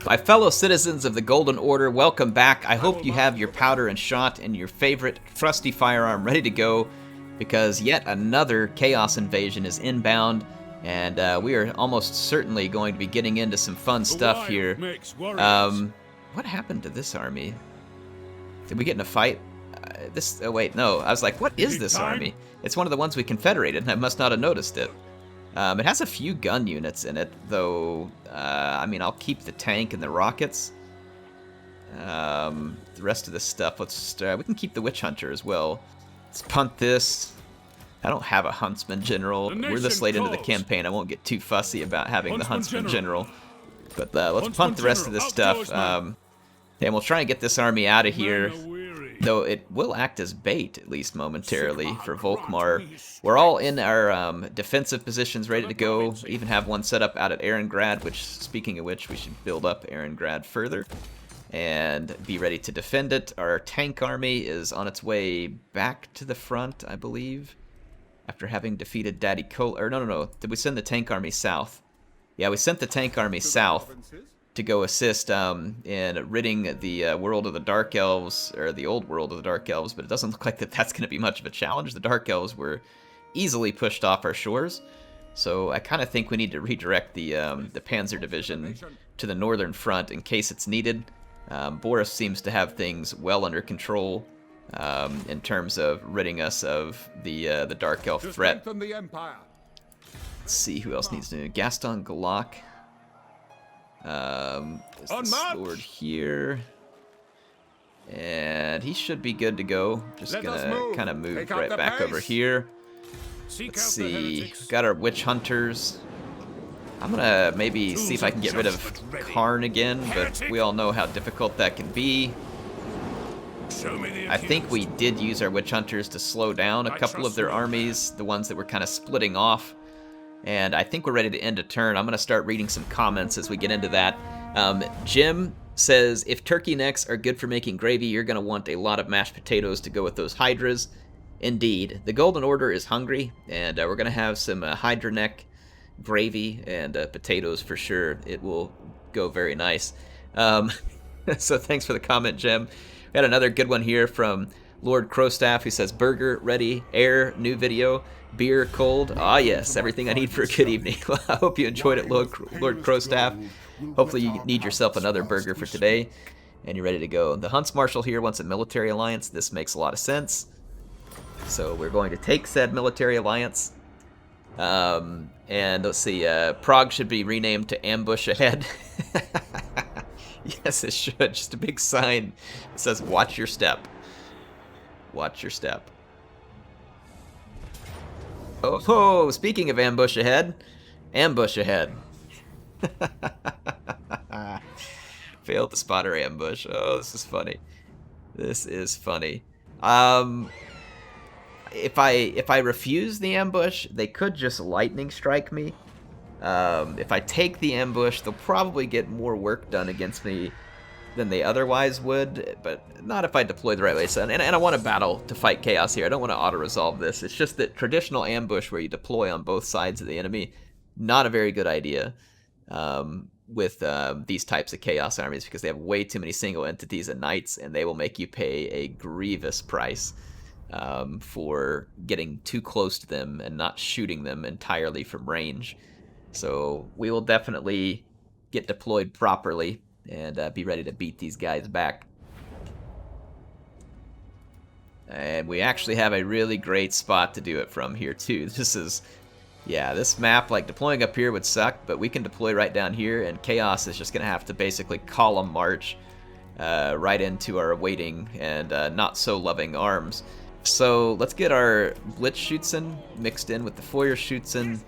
My fellow citizens of the Golden Order, welcome back. I hope you have your powder and shot and your favorite trusty firearm ready to go, because yet another Chaos invasion is inbound, and we are almost certainly going to be getting into some fun stuff here. What happened to this army? Did we get in a fight? Oh wait, no. I was like, what is this army? It's one of the ones we confederated, and I must not have noticed it. It has a few gun units in it, though. I mean, I'll keep the tank and the rockets. The rest of the stuff, we can keep the witch hunter as well. Let's punt this. I don't have a huntsman general. We're this late into the campaign. I won't get too fussy about having the huntsman general. But let's punt the rest of this stuff. And we'll try and get this army out of here. Though it will act as bait, at least momentarily, for Volkmar. We're all in our defensive positions ready to go. We even have one set up out at Ehrengrad, which, speaking of which, we should build up Ehrengrad further and be ready to defend it. Our tank army is on its way back to the front, I believe, after having defeated Daddy Cole. Or no. Did we send the tank army south? Yeah, we sent the tank army south to go assist in ridding the world of the Dark Elves, or the old world of the Dark Elves, but it doesn't look like that's going to be much of a challenge. The Dark Elves were easily pushed off our shores, so I kind of think we need to redirect the Panzer Division to the northern front in case it's needed. Boris seems to have things well under control in terms of ridding us of the Dark Elf threat. Let's see who else needs to do. Gaston Galak. There's this lord here, and he should be good to go. Just gonna kind of move right back over here. Let's see, got our witch hunters. I'm gonna maybe see if I can get rid of Karn again, but we all know how difficult that can be. I think we did use our witch hunters to slow down a couple of their armies, the ones that were kind of splitting off. And I think we're ready to end a turn. I'm going to start reading some comments as we get into that. Jim says, if turkey necks are good for making gravy, you're going to want a lot of mashed potatoes to go with those hydras. Indeed. The Golden Order is hungry, and we're going to have some hydra neck gravy and potatoes for sure. It will go very nice. So thanks for the comment, Jim. We had another good one here from Lord Crowstaff, who says, burger ready, air, new video, beer cold. Ah, yes, everything I need for a good evening. Well, I hope you enjoyed it, Lord Crowstaff. Hopefully you need yourself another burger for today, and you're ready to go. The Hunts Marshal here wants a military alliance. This makes a lot of sense. So we're going to take said military alliance. And let's see, Prague should be renamed to Ambush Ahead. Yes, it should. Just a big sign that says, watch your step. Watch your step. Oh, speaking of ambush ahead, ambush ahead. Failed to spot our ambush. Oh, this is funny. This is funny. If I refuse the ambush, they could just lightning strike me. If I take the ambush, they'll probably get more work done against me than they otherwise would, but not if I deploy the right way. So, and I want to battle to fight chaos here. I don't want to auto-resolve this. It's just that traditional ambush where you deploy on both sides of the enemy, not a very good idea with these types of chaos armies, because they have way too many single entities and knights, and they will make you pay a grievous price for getting too close to them and not shooting them entirely from range. So we will definitely get deployed properly and be ready to beat these guys back. And we actually have a really great spot to do it from here too. This is, yeah, this map, like deploying up here would suck, but we can deploy right down here, and Chaos is just going to have to basically column march right into our waiting and not so loving arms. So let's get our Blitzschützen mixed in with the Feuerschützen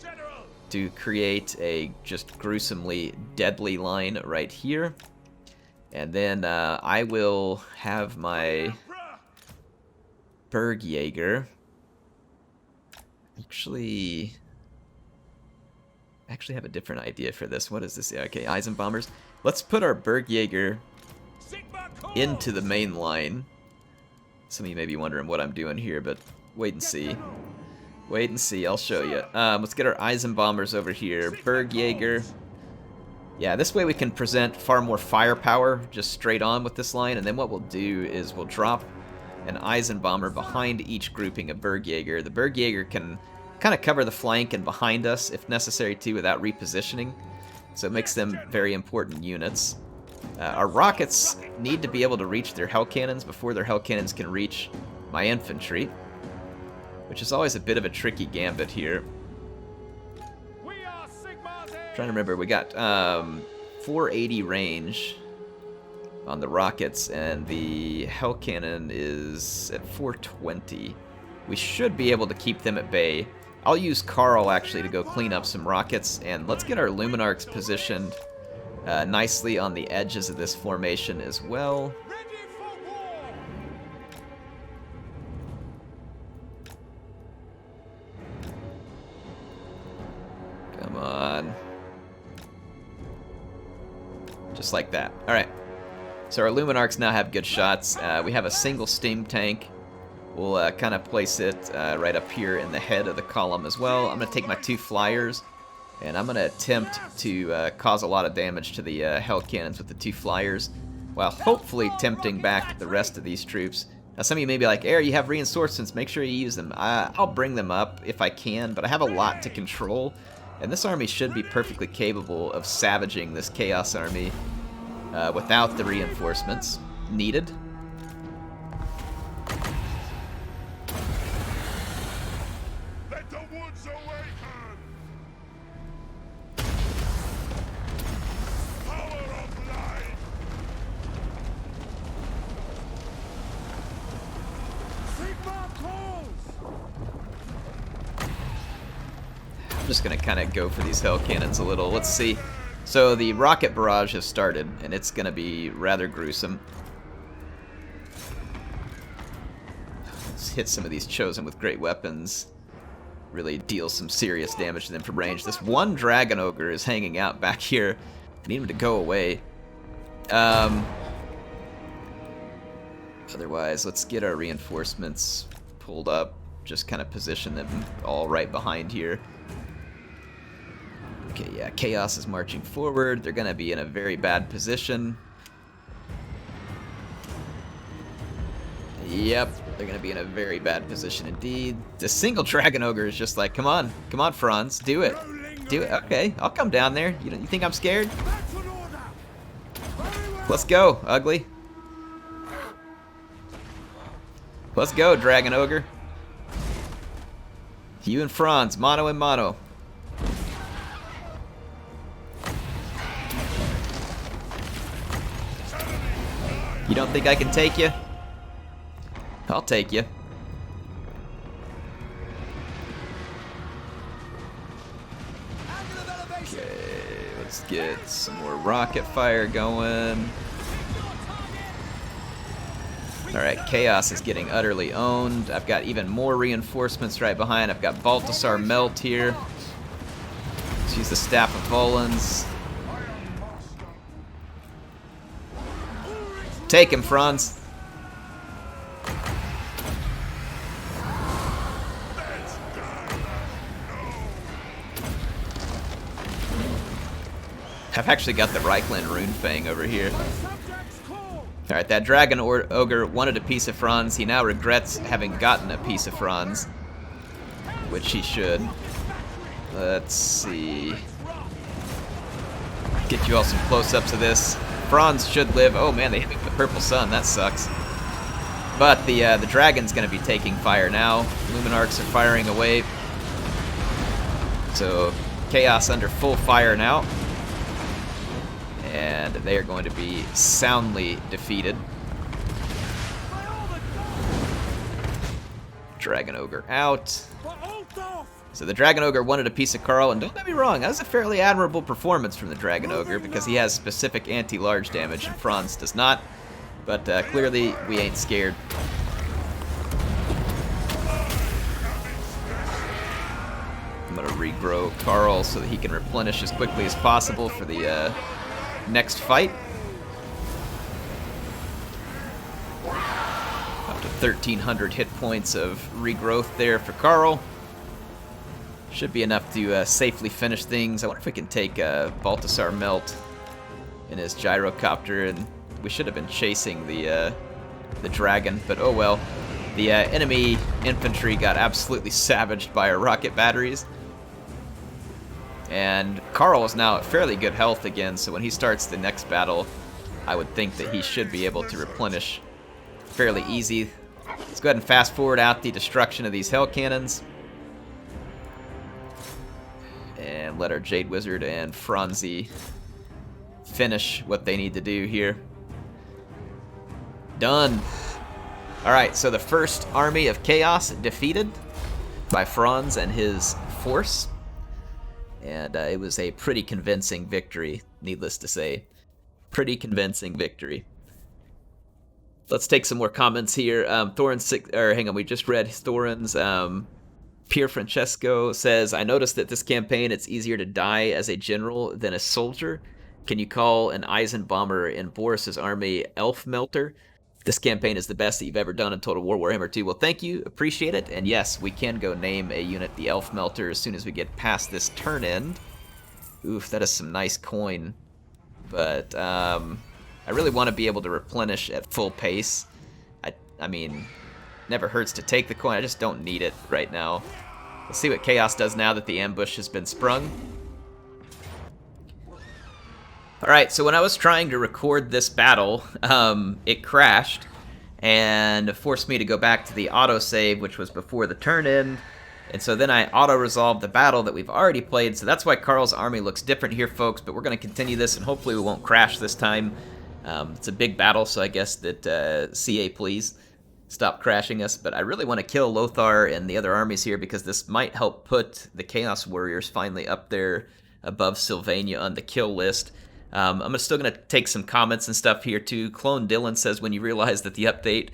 to create a just gruesomely deadly line right here. And then I will have my Bergjaeger actually have a different idea for this. What is this? Okay, Eisenbombers. Let's put our Bergjaeger into the main line. Some of you may be wondering what I'm doing here, but wait and see. Wait and see, I'll show you. Let's get our Eisenbombers over here. Bergjaeger. Yeah, this way we can present far more firepower just straight on with this line, and then what we'll do is we'll drop an Eisenbomber behind each grouping of Bergjaeger. The Bergjaeger can kind of cover the flank and behind us if necessary too without repositioning, so it makes them very important units. Our rockets need to be able to reach their Hell Cannons before their Hell Cannons can reach my infantry, which is always a bit of a tricky gambit here. Trying to remember, we got 480 range on the rockets, and the Hell Cannon is at 420. We should be able to keep them at bay. I'll use Karl actually to go clean up some rockets, and let's get our Luminarchs positioned nicely on the edges of this formation as well. Come on. Just like that. Alright. So our Luminarchs now have good shots. We have a single steam tank. We'll kind of place it right up here in the head of the column as well. I'm going to take my 2 flyers, and I'm going to attempt to cause a lot of damage to the Hell Cannons with the 2 flyers, while hopefully tempting back the rest of these troops. Now some of you may be like, Air, you have reinforcements, make sure you use them. I'll bring them up if I can, but I have a lot to control, and this army should be perfectly capable of savaging this Chaos army without the reinforcements needed. Let the woods awaken! Power of light! Sigma calls! I'm just going to kind of go for these Hell Cannons a little. Let's see. So the rocket barrage has started, and it's going to be rather gruesome. Let's hit some of these Chosen with great weapons. Really deal some serious damage to them from range. This one Dragon Ogre is hanging out back here. I need him to go away. Otherwise, let's get our reinforcements pulled up. Just kind of position them all right behind here. Okay, yeah, Chaos is marching forward. They're going to be in a very bad position. Yep, they're going to be in a very bad position indeed. The single Dragon Ogre is just like, come on, Franz, do it. Do it. Okay, I'll come down there. You think I'm scared? Let's go, ugly. Let's go, Dragon Ogre. You and Franz, mano and mano. You don't think I can take you? I'll take you. Okay, let's get some more rocket fire going. Alright, Chaos is getting utterly owned. I've got even more reinforcements right behind. I've got Balthasar Melt here. Let's use the Staff of Volans. Take him, Franz. I've actually got the Reichland Runefang over here. Alright, that Dragon Ogre wanted a piece of Franz. He now regrets having gotten a piece of Franz, which he should. Let's see. Get you all some close-ups of this. Franz should live. Oh man, they hit me with the purple sun. That sucks. But the dragon's going to be taking fire now. Luminarchs are firing away. So Chaos under full fire now. And they are going to be soundly defeated. Dragon Ogre out. So the Dragon Ogre wanted a piece of Karl, and don't get me wrong, that was a fairly admirable performance from the Dragon Ogre because he has specific anti-large damage and Franz does not. But clearly, we ain't scared. I'm going to regrow Karl so that he can replenish as quickly as possible for the next fight. Up to 1,300 hit points of regrowth there for Karl. Should be enough to safely finish things. I wonder if we can take Balthasar Melt in his gyrocopter, and we should have been chasing the dragon, but oh well. The enemy infantry got absolutely savaged by our rocket batteries. And Carl is now at fairly good health again, so when he starts the next battle, I would think that he should be able to replenish fairly easy. Let's go ahead and fast forward out the destruction of these hell cannons. And let our Jade Wizard and Franzi finish what they need to do here. Done. Alright, so the first army of chaos defeated by Franz and his force. And it was a pretty convincing victory, needless to say. Pretty convincing victory. Let's take some more comments here. We just read Thorin's. Pier Francesco says, I noticed that this campaign it's easier to die as a general than a soldier. Can you call an Eisenbomber in Boris's army Elf Melter? This campaign is the best that you've ever done in Total War Warhammer 2. Well, thank you. Appreciate it. And yes, we can go name a unit the Elf Melter as soon as we get past this turn end. Oof, that is some nice coin. But I really want to be able to replenish at full pace. I mean, never hurts to take the coin. I just don't need it right now. Let's see what Chaos does now that the ambush has been sprung. Alright, so when I was trying to record this battle, it crashed and forced me to go back to the autosave, which was before the turn end. And so then I auto-resolved the battle that we've already played, so that's why Carl's army looks different here, folks, but we're going to continue this, and hopefully we won't crash this time. It's a big battle, so I guess that CA, please stop crashing us. But I really want to kill Lothar and the other armies here, because this might help put the Chaos Warriors finally up there above Sylvania on the kill list. I'm still going to take some comments and stuff here too. Clone Dylan says, when you realize that the update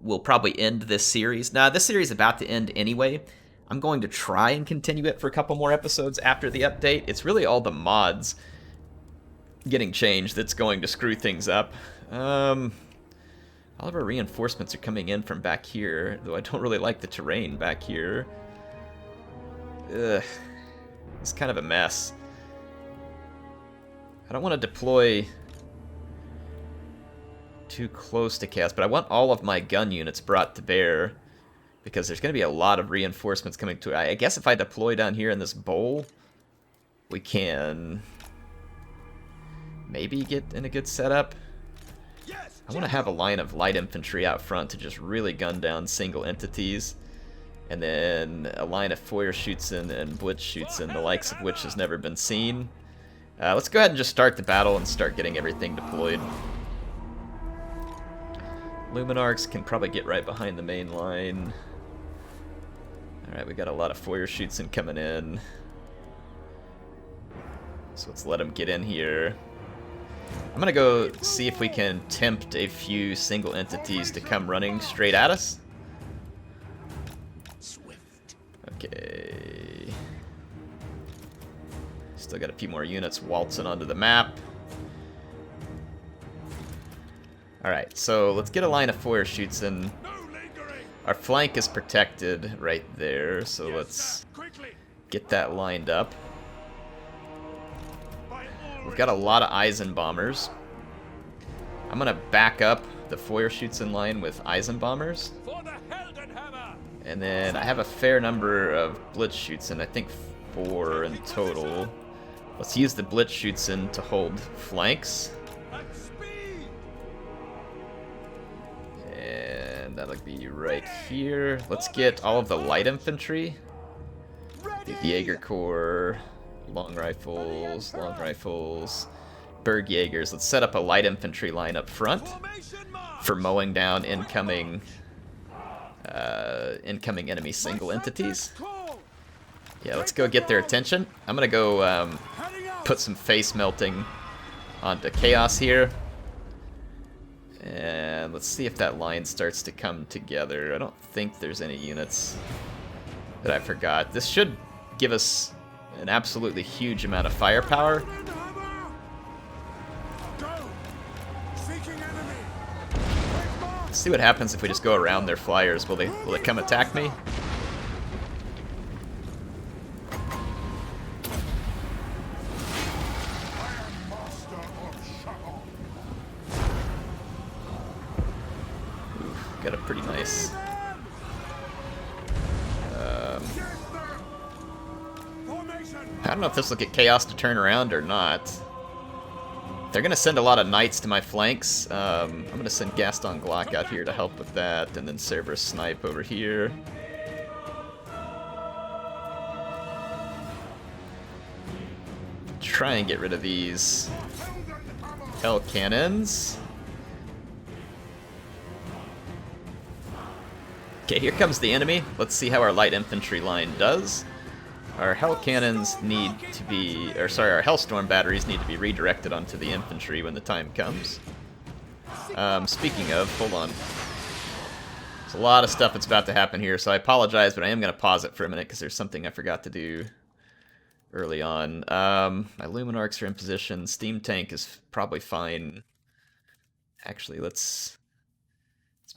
will probably end this series. Now, this series is about to end anyway. I'm going to try and continue it for a couple more episodes after the update. It's really all the mods getting changed that's going to screw things up. All of our reinforcements are coming in from back here, though I don't really like the terrain back here. Ugh, it's kind of a mess. I don't want to deploy too close to Chaos, but I want all of my gun units brought to bear, because there's going to be a lot of reinforcements coming to it. I guess if I deploy down here in this bowl, we can maybe get in a good setup. I want to have a line of light infantry out front to just really gun down single entities, and then a line of Feuerschützen and Blitzschützen, the likes of which has never been seen. Let's go ahead and just start the battle and start getting everything deployed. Luminarchs can probably get right behind the main line. Alright, we got a lot of Feuerschützen coming in. So let's let them get in here. I'm gonna go see if we can tempt a few single entities to come running straight at us. Okay. Still got a few more units waltzing onto the map. Alright, so let's get a line of Feuerschützen. Our flank is protected right there, so let's get that lined up. We've got a lot of Eisenbombers. I'm gonna back up the Feuerschützen line with Eisenbombers. And then I have a fair number of Blitzschützen, I think 4 in total. Let's use the Blitzschützen to hold flanks. And that'll be right here. Let's get all of the light infantry. The Jaeger Corps, long rifles, Bergjägers. Let's set up a light infantry line up front for mowing down incoming enemy single entities. Yeah, let's go get their attention. I'm gonna go put some face melting onto Chaos here. And let's see if that line starts to come together. I don't think there's any units that I forgot. This should give us an absolutely huge amount of firepower. Let's see what happens if we just go around their flyers. Will they come attack me? got a pretty nice... I don't know if this will get Chaos to turn around or not. They're going to send a lot of knights to my flanks. I'm going to send Gaston Glock out here to help with that, and then Cerberus Snipe over here. Try and get rid of these Hell Cannons. Okay, here comes the enemy. Let's see how our light infantry line does. Our Hell Cannons need to be, or sorry, our Hellstorm batteries need to be redirected onto the infantry when the time comes. Speaking of, hold on. There's a lot of stuff that's about to happen here, so I apologize, but I am going to pause it for a minute because there's something I forgot to do early on. My Luminarchs are in position. Steam Tank is probably fine. Actually, let's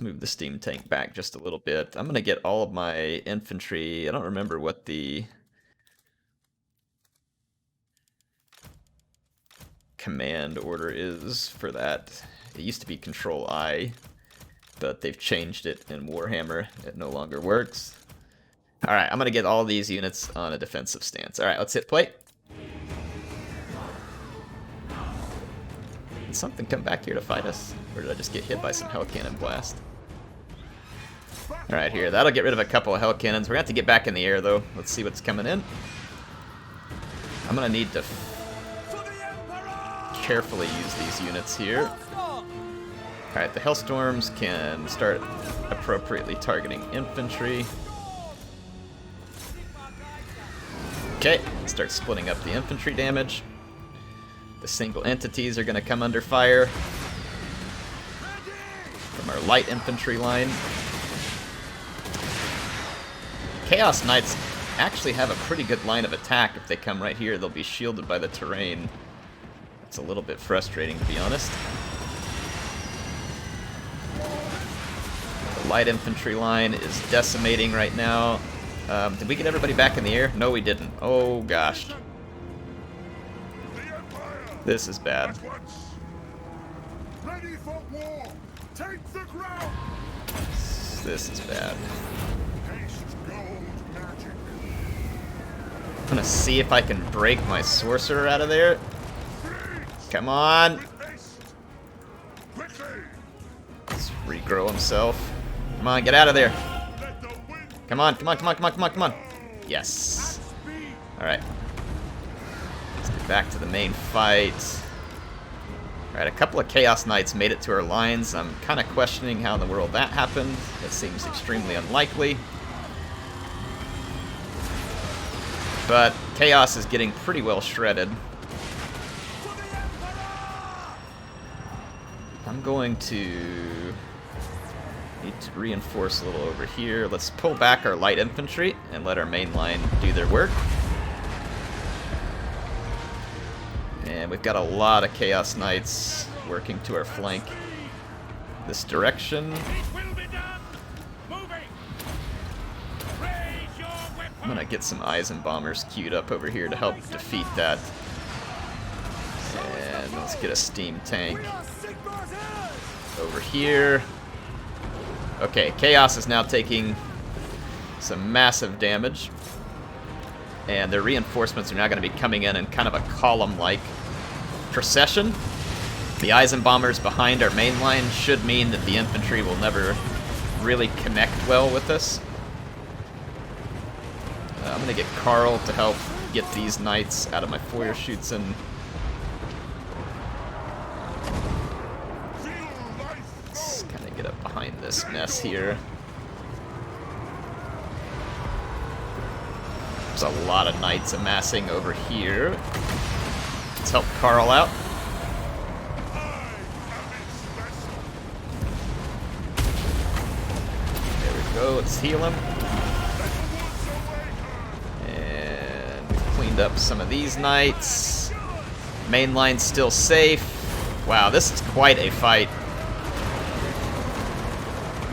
move the Steam Tank back just a little bit. I'm going to get all of my infantry. I don't remember what the command order is for that. It used to be Control I, but they've changed it in Warhammer. It no longer works. Alright, I'm going to get all these units on a defensive stance. Alright, let's hit play. Did something come back here to fight us? Or did I just get hit by some Hell Cannon blast? Alright, here. That'll get rid of a couple of Hell Cannons. We're going to have to get back in the air, though. Let's see what's coming in. I'm going to need to carefully use these units here. Alright, the Hellstorms can start appropriately targeting infantry. Okay, start splitting up the infantry damage. The single entities are going to come under fire from our light infantry line. Chaos Knights actually have a pretty good line of attack. If they come right here, they'll be shielded by the terrain. It's a little bit frustrating, to be honest. The light infantry line is decimating right now. Did we get everybody back in the air? No, we didn't. Oh, gosh. This is bad. Ready for war. Take the ground. This is bad. Taste gold magic. I'm gonna see if I can break my sorcerer out of there. Come on. Quickly. Let's regrow himself. Come on, get out of there. Let the wind Come on, come on, come on, come on, come on, come on. Yes. speed. Alright. Let's get back to the main fight. Alright, a couple of Chaos Knights made it to our lines. I'm kind of questioning how in the world that happened. That seems extremely unlikely. But Chaos is getting pretty well shredded. I'm going to need to reinforce a little over here. Let's pull back our light infantry and let our main line do their work. And we've got a lot of Chaos Knights working to our flank this direction. It will be done. Moving. Raise your weapon. I'm gonna get some Eisenbombers queued up over here to help defeat that. And let's get a steam tank over here. Okay, Chaos is now taking some massive damage. And their reinforcements are now going to be coming in kind of a column-like procession. The Eisenbombers behind our main line should mean that the infantry will never really connect well with us. I'm going to get Karl to help get these knights out of my Feuerschützen. Let's kind of get up behind this mess here. There's a lot of knights amassing over here. Let's help Karl out. There we go, let's heal him. And we've cleaned up some of these knights. Main line's still safe. Wow, this is quite a fight.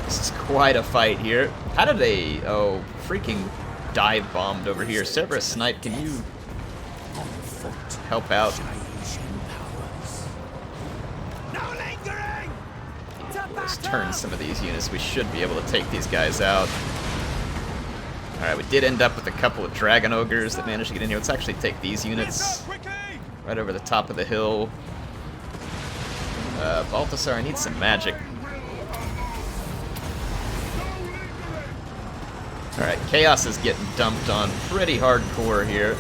This is quite a fight here. How did they... Oh, freaking... dive bombed over here. Cerberus Snipe, can you help out? No lingering! To Let's turn some of these units. We should be able to take these guys out. Alright, we did end up with a couple of Dragon Ogres that managed to get in here. Let's actually take these units right over the top of the hill. Balthasar, I need some magic. Alright, Chaos is getting dumped on pretty hardcore here.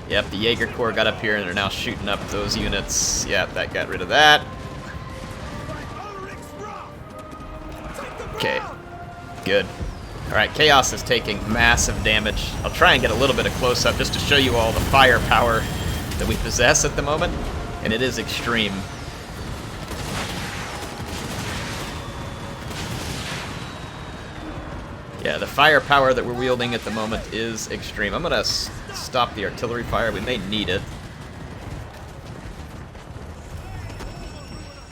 Yep, the Jaeger Corps got up here and they're now shooting up those units. Yep, that got rid of that. Okay, good. Alright, Chaos is taking massive damage. I'll try and get a little bit of close-up just to show you all the firepower that we possess at the moment, and it is extreme. Yeah, the firepower that we're wielding at the moment is extreme. I'm gonna stop the artillery fire. We may need it.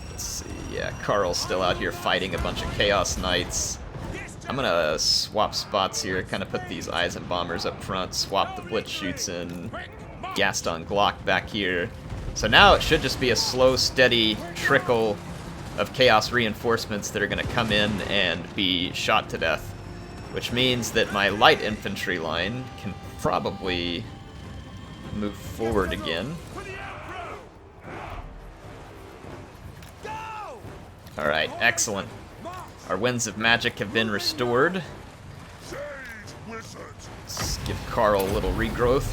Let's see. Yeah, Carl's still out here fighting a bunch of Chaos Knights. I'm gonna swap spots here, kind of put these Eisenbombers up front, swap the Blitz Shoots in, Gaston Glock back here. So now it should just be a slow, steady trickle of Chaos reinforcements that are gonna come in and be shot to death. Which means that my light infantry line can probably move forward again. Alright, excellent. Our Winds of Magic have been restored. Let's give Carl a little regrowth.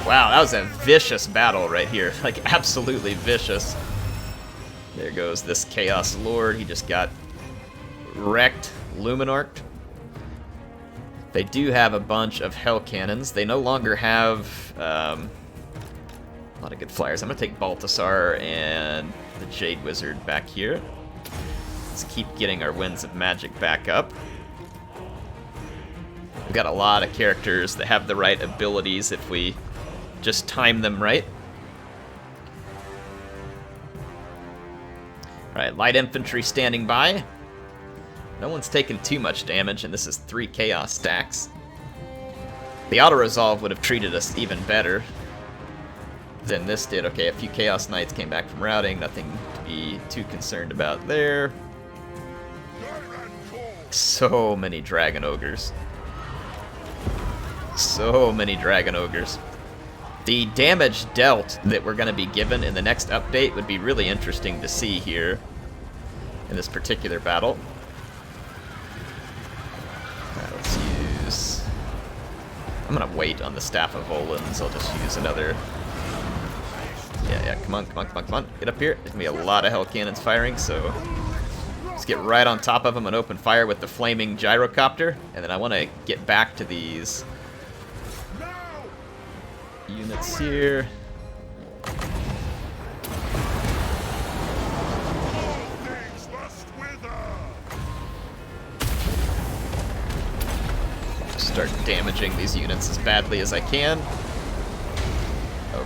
Wow, that was a vicious battle right here. Like, absolutely vicious. There goes this Chaos Lord. He just got wrecked, Luminarched. They do have a bunch of Hell Cannons. They no longer have a lot of good flyers. I'm going to take Balthasar and the Jade Wizard back here. Let's keep getting our Winds of Magic back up. We've got a lot of characters that have the right abilities if we just time them right. Alright, light infantry standing by. No one's taken too much damage, and this is 3 Chaos stacks. The auto-resolve would have treated us even better than this did. Okay, a few Chaos Knights came back from routing. Nothing to be too concerned about there. So many Dragon Ogres. So many Dragon Ogres. The damage dealt that we're going to be given in the next update would be really interesting to see here in this particular battle. Alright, let's use... I'm going to wait on the Staff of Volans. I'll just use another... Yeah, come on. Get up here. There's going to be a lot of Hell Cannons firing, so... Let's get right on top of them and open fire with the flaming gyrocopter. And then I want to get back to these units here. Start damaging these units as badly as I can.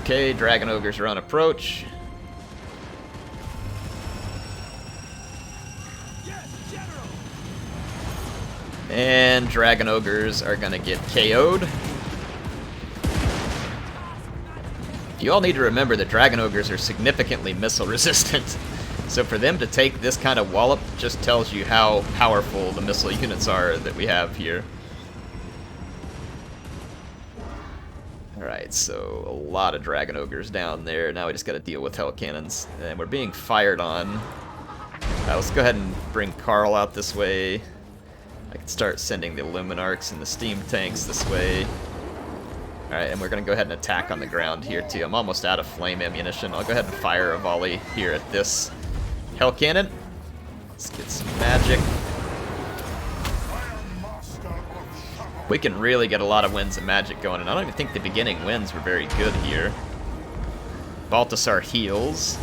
Okay, Dragon Ogres are on approach. And Dragon Ogres are gonna get KO'd. You all need to remember that Dragon Ogres are significantly missile resistant. So for them to take this kind of wallop just tells you how powerful the missile units are that we have here. Alright, so a lot of Dragon Ogres down there. Now we just gotta deal with Hell Cannons. And we're being fired on. Let's go ahead and bring Carl out this way. I can start sending the Luminarchs and the steam tanks this way. Alright, and we're going to go ahead and attack on the ground here too. I'm almost out of flame ammunition. I'll go ahead and fire a volley here at this Hell Cannon. Let's get some magic. We can really get a lot of Winds of Magic going, and I don't even think the beginning winds were very good here. Balthasar heals.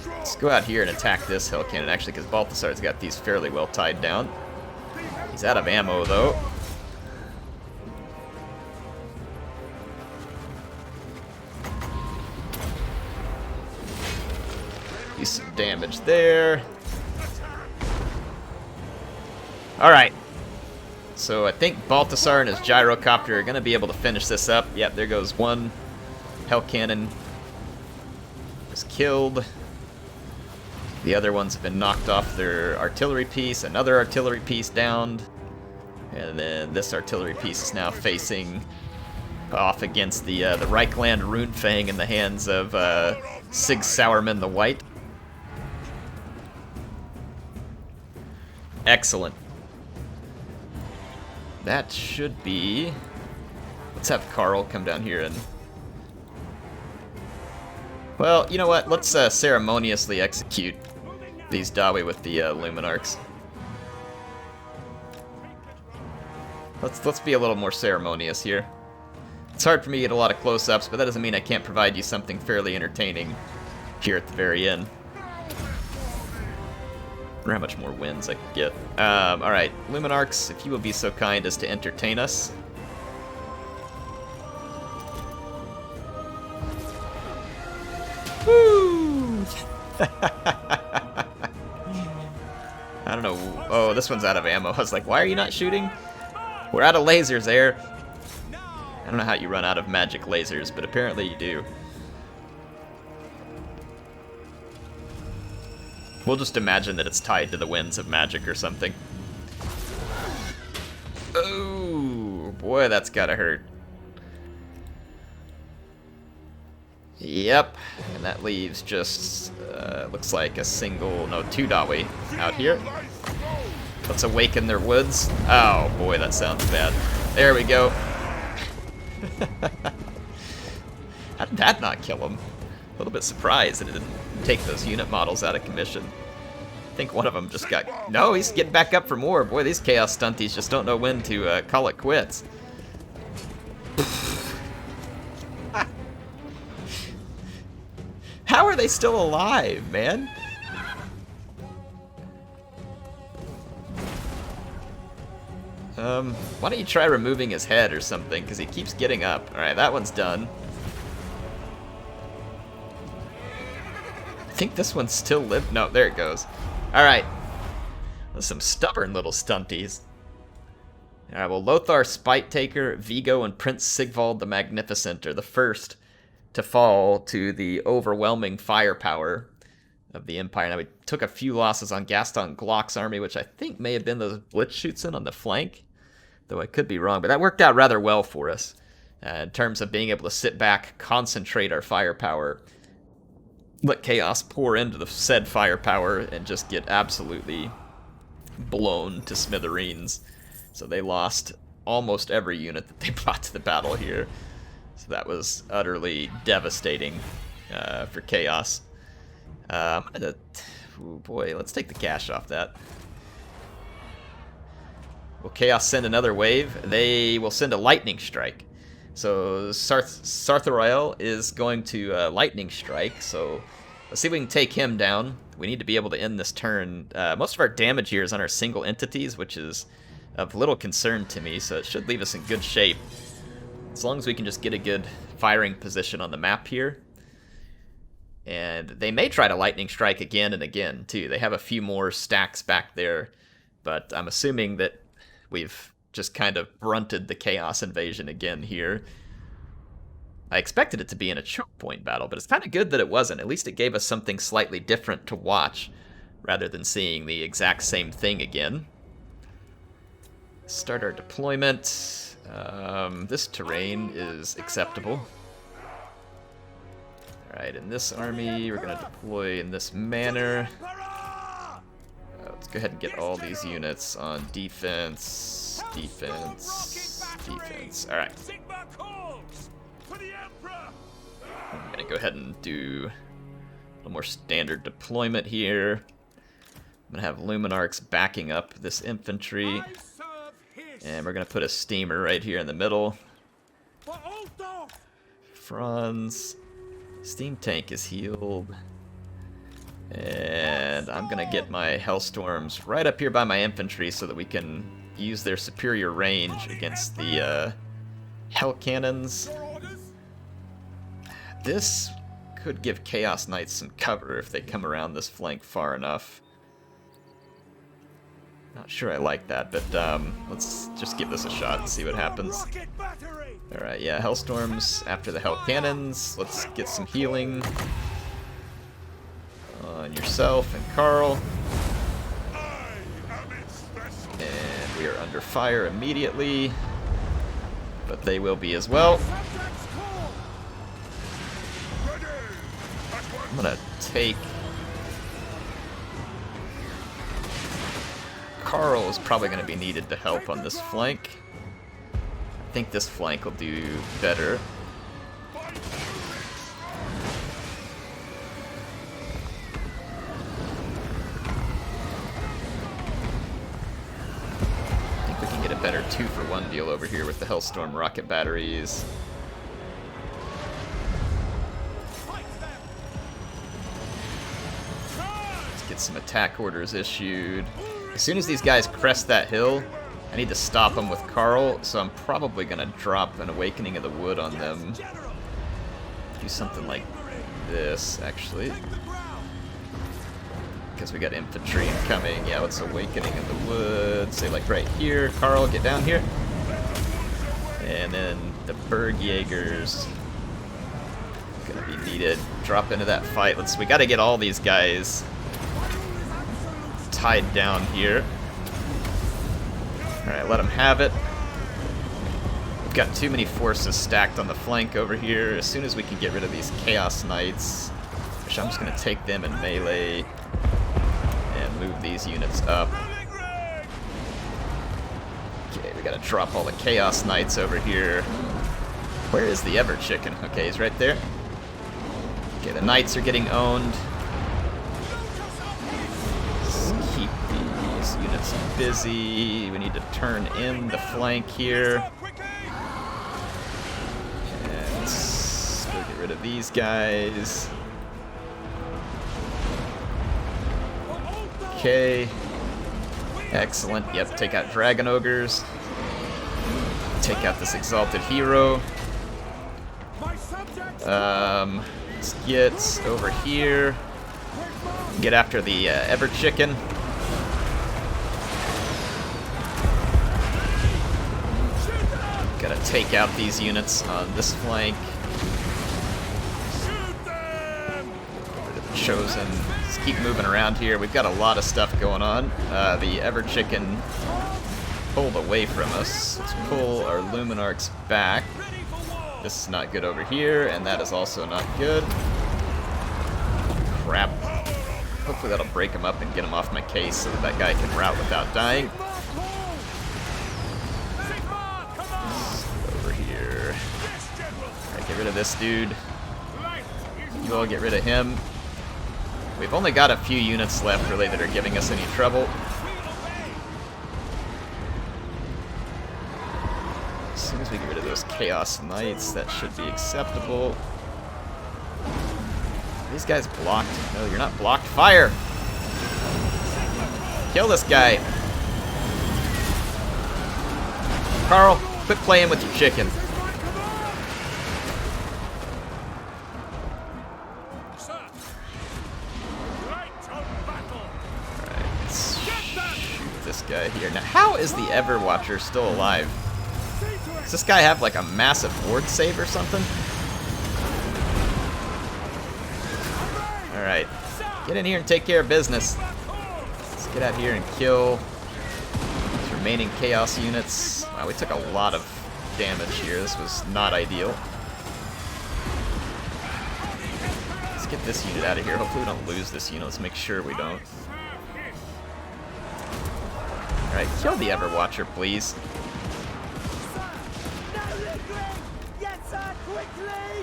Let's go out here and attack this Hell Cannon, actually, because Balthasar's got these fairly well tied down. He's out of ammo, though. Do some damage there. Alright. So I think Balthasar and his gyrocopter are going to be able to finish this up. Yep, there goes one Hell Cannon was killed. The other ones have been knocked off their artillery piece. Another artillery piece downed. And then this artillery piece is now facing off against the Reichland Runefang in the hands of Sig Sauerman the White. Excellent. That should be... Let's have Carl come down here and... Well, you know what? Let's ceremoniously execute these Dawi with the Luminarchs. Let's be a little more ceremonious here. It's hard for me to get a lot of close-ups, but that doesn't mean I can't provide you something fairly entertaining here at the very end. I wonder how much more wins I could get. Alright, Luminarchs, if you will be so kind as to entertain us. Woo! I don't know. Oh, this one's out of ammo. I was like, why are you not shooting? We're out of lasers, Air. I don't know how you run out of magic lasers, but apparently you do. We'll just imagine that it's tied to the winds of magic or something. Oh, boy, that's gotta hurt. Yep, and that leaves just, looks like a single, no, 2 Dawi out here. Let's awaken their woods. Oh, boy, that sounds bad. There we go. How did that not kill him? A little bit surprised that it didn't take those unit models out of commission. I think one of them just got... No, he's getting back up for more. Boy, these Chaos Stunties just don't know when to call it quits. How are they still alive, man? Why don't you try removing his head or something, because he keeps getting up. Alright, that one's done. I think this one's still live. No, there it goes. Alright. Those some stubborn little stunties. Alright, well, Lothar Spite-Taker, Vigo, and Prince Sigvald the Magnificent are the first to fall to the overwhelming firepower of the Empire. Now, we took a few losses on Gaston Glock's army, which I think may have been those Blitzschützen on the flank, though I could be wrong, but that worked out rather well for us in terms of being able to sit back, concentrate our firepower, let chaos pour into the said firepower, and just get absolutely blown to smithereens. So they lost almost every unit that they brought to the battle here. So that was utterly devastating for chaos. I'm gonna... Oh boy, let's take the cash off that. Will Chaos send another wave? They will send a lightning strike. So Sartharael is going to lightning strike, so let's see if we can take him down. We need to be able to end this turn. Most of our damage here is on our single entities, which is of little concern to me, so it should leave us in good shape. As long as we can just get a good firing position on the map here. And they may try to lightning strike again and again, too. They have a few more stacks back there, but I'm assuming that we've just kind of brunted the Chaos invasion again here. I expected it to be in a choke point battle, but it's kind of good that it wasn't. At least it gave us something slightly different to watch, rather than seeing the exact same thing again. Start our deployment. This terrain is acceptable. Alright, in this army, we're going to deploy in this manner. Let's go ahead and get all these units on defense, defense, defense. Alright. I'm going to go ahead and do a little more standard deployment here. I'm going to have Luminarchs backing up this infantry. And we're going to put a steamer right here in the middle. Franz. Steam tank is healed. And I'm going to get my Hellstorms right up here by my infantry so that we can use their superior range against the Hell Cannons. This could give Chaos Knights some cover if they come around this flank far enough. Not sure I like that, but let's just give this a shot and see what happens. Alright, yeah, Hellstorms after the Hell Cannons. Let's get some healing on yourself and Carl. And we are under fire immediately. But they will be as well. I'm gonna take... Carl is probably gonna be needed to help on this flank. I think this flank will do better. I think we can get a better 2-for-1 deal over here with the Hellstorm rocket batteries. Let's get some attack orders issued. As soon as these guys crest that hill, I need to stop them with Carl, so I'm probably going to drop an Awakening of the Wood on them. Do something like this, actually. Because we got infantry incoming. Yeah, let's Awakening of the Wood. Say, like, right here. Carl, get down here. And then the Bergjägers going to be needed. Drop into that fight. We got to get all these guys tied down here. Alright, let them have it. We've got too many forces stacked on the flank over here. As soon as we can get rid of these Chaos Knights, which I'm just going to take them in melee and move these units up. Okay, we got to drop all the Chaos Knights over here. Where is the Ever Chicken? Okay, he's right there. Okay, the Knights are getting owned. Units busy. We need to turn in the flank here. And let's go get rid of these guys. Okay. Excellent. Yep, take out Dragon Ogres. Take out this Exalted Hero. Let's get over here. Get after the Ever Chicken. Gotta take out these units on this flank. Over to the Chosen. Let's keep moving around here. We've got a lot of stuff going on. The Ever Chicken pulled away from us. Let's pull our Luminarchs back. This is not good over here, and that is also not good. Crap. Hopefully that'll break him up and get him off my case so that guy can rout without dying. Get rid of this dude. You all get rid of him. We've only got a few units left, really, that are giving us any trouble. As soon as we get rid of those Chaos Knights, that should be acceptable. Are these guys blocked? No, you're not blocked. Fire! Kill this guy. Carl, quit playing with your chicken. Guy here. Now, how is the Everwatcher still alive? Does this guy have like a massive ward save or something? Alright. Get in here and take care of business. Let's get out here and kill these remaining Chaos units. Wow, we took a lot of damage here. This was not ideal. Let's get this unit out of here. Hopefully we don't lose this unit. Let's make sure we don't. Alright, kill the Everwatcher, please.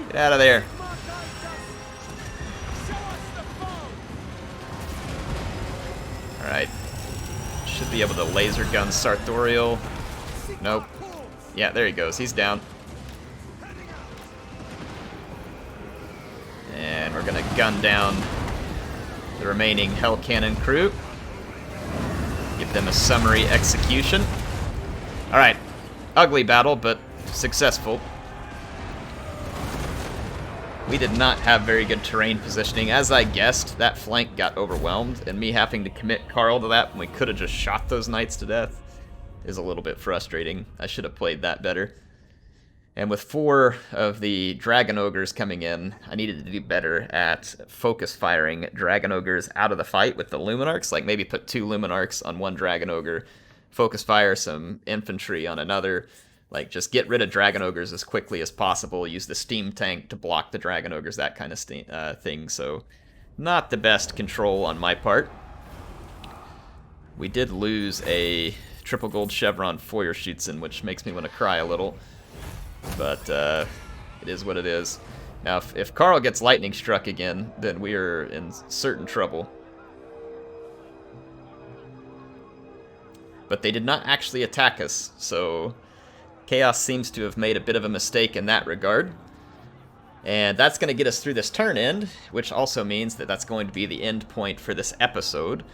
Get out of there. Alright. Should be able to laser gun Sartorial. Nope. Yeah, there he goes. He's down. And we're gonna gun down the remaining Hell Cannon crew. Give them a summary execution. Alright. Ugly battle, but successful. We did not have very good terrain positioning. As I guessed, that flank got overwhelmed, and me having to commit Carl to that when we could have just shot those knights to death is a little bit frustrating. I should have played that better. And with 4 of the Dragon Ogres coming in, I needed to do better at focus firing Dragon Ogres out of the fight with the Luminarchs. Like maybe put 2 Luminarchs on 1 Dragon Ogre, focus fire some infantry on another. Like just get rid of Dragon Ogres as quickly as possible. Use the Steam Tank to block the Dragon Ogres, that kind of thing. So not the best control on my part. We did lose a triple gold chevron Feuerschützen, which makes me want to cry a little. But it is what it is. Now, if Karl gets lightning struck again, then we are in certain trouble. But they did not actually attack us, so Chaos seems to have made a bit of a mistake in that regard. And that's going to get us through this turn end, which also means that that's going to be the end point for this episode.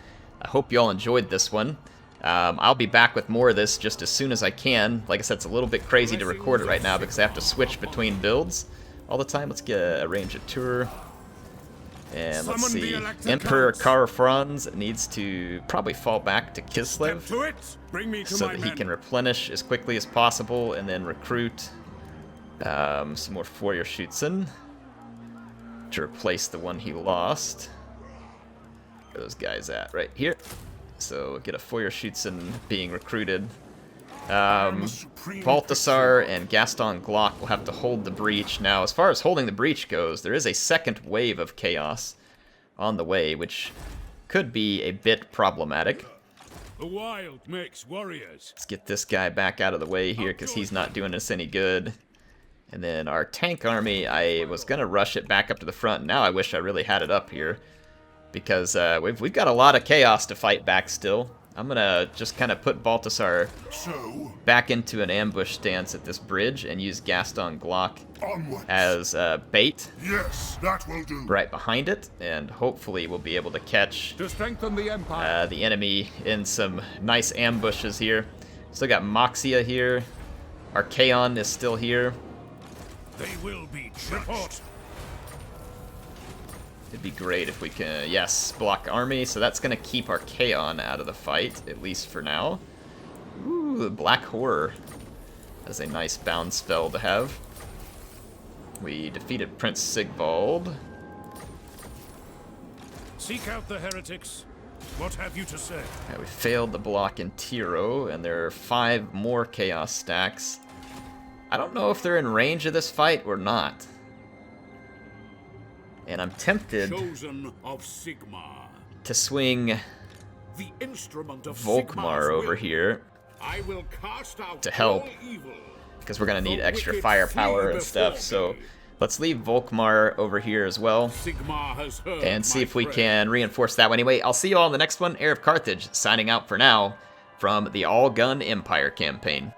I hope you all enjoyed this one. I'll be back with more of this just as soon as I can. Like I said, it's a little bit crazy to record it right now because I have to switch between builds all the time. Let's get a range of tour. And let's see. Emperor Karl Franz needs to probably fall back to Kislev so that he can replenish as quickly as possible and then recruit some more Feuerschützen to replace the one he lost. Where are those guys at? Right here. So get a Feuerschützen being recruited. Balthasar and Gaston Glock will have to hold the breach. Now, as far as holding the breach goes, there is a second wave of chaos on the way, which could be a bit problematic. The wild makes warriors. Let's get this guy back out of the way here because he's not doing us any good. And then our tank army, I was going to rush it back up to the front. Now I wish I really had it up here because we've got a lot of chaos to fight back still. I'm going to just kind of put Balthasar back into an ambush stance at this bridge and use Gaston Glock as bait. Yes, that will do. Right behind it, and hopefully we'll be able to catch To strengthen the empire. the enemy in some nice ambushes here. Still got Moxia here. Archaon is still here. They will be judged. It'd be great if we can, yes, block army. So that's going to keep Archaon out of the fight, at least for now. Ooh, Black Horror. That's a nice bound spell to have. We defeated Prince Sigvald. Seek out the heretics. What have you to say? Yeah, we failed the block in Tiro, and there are 5 more Chaos stacks. I don't know if they're in range of this fight or not. And I'm tempted Chosen of Sigmar. to swing The instrument of Volkmar over here I will cast out to help, all evil. because we're going to need The extra wicked firepower flee and stuff. before So me. let's leave Volkmar over here as well Sigmar has heard and see my if we prayer. can reinforce that one. Anyway, I'll see you all in the next one. HeirofCarthage signing out for now from the All Gun Empire campaign.